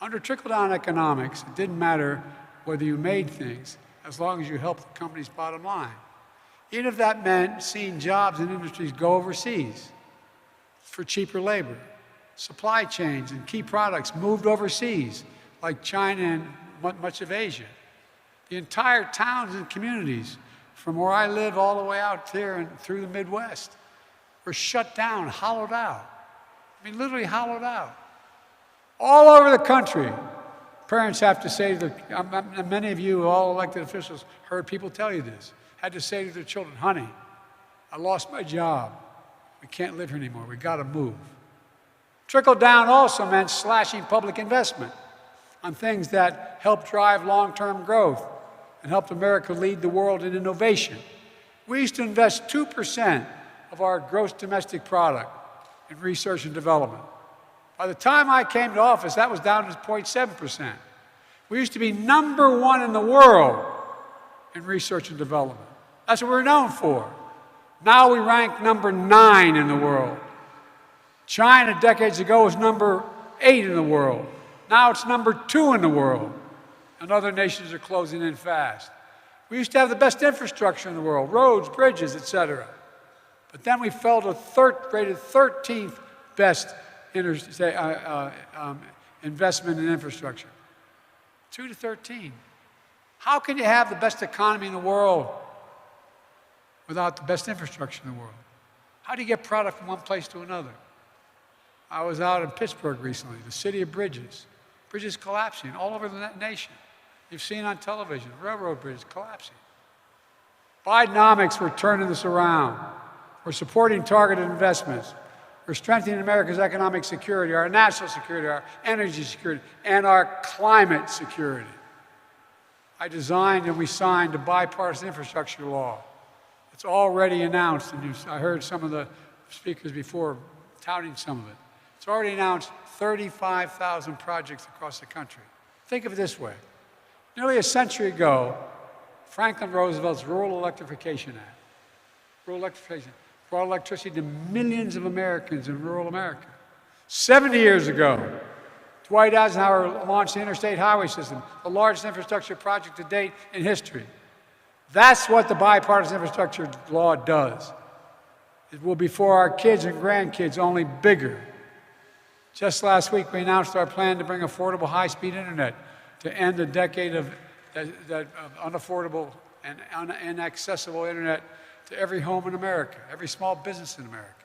Under trickle-down economics, it didn't matter whether you made things as long as you helped the company's bottom line. Even if that meant seeing jobs and industries go overseas for cheaper labor. Supply chains and key products moved overseas, like China and much of Asia. The entire towns and communities, from where I live all the way out there and through the Midwest, were shut down, hollowed out. I mean, literally hollowed out. All over the country, parents have to say to their, many of you, all elected officials, heard people tell you this, had to say to their children, honey, I lost my job. We can't live here anymore. We got to move. Trickle down also meant slashing public investment on things that help drive long-term growth and helped America lead the world in innovation. We used to invest 2% of our gross domestic product in research and development. By the time I came to office, that was down to 0.7%. We used to be #1 in the world in research and development. That's what we're known for. Now we rank #9 in the world. China decades ago was #8 in the world. Now it's #2 in the world. And other nations are closing in fast. We used to have the best infrastructure in the world, roads, bridges, etc. But then we fell to rated 13th best investment in infrastructure. 2 to 13. How can you have the best economy in the world without the best infrastructure in the world? How do you get product from one place to another? I was out in Pittsburgh recently, the city of bridges. Bridges collapsing all over the nation. You've seen on television, railroad bridges collapsing. Bidenomics, we're turning this around. We're supporting targeted investments. We're strengthening America's economic security, our national security, our energy security, and our climate security. I designed and we signed a bipartisan infrastructure law. It's already announced, and I heard some of the speakers before touting some of it. It's already announced 35,000 projects across the country. Think of it this way. Nearly a century ago, Franklin Roosevelt's Rural Electrification Act, rural electrification, brought electricity to millions of Americans in rural America. 70 years ago, Dwight Eisenhower launched the Interstate Highway System, the largest infrastructure project to date in history. That's what the bipartisan infrastructure law does. It will be for our kids and grandkids, only bigger. Just last week, we announced our plan to bring affordable high-speed internet to end a decade of unaffordable and inaccessible internet to every home in America, every small business in America.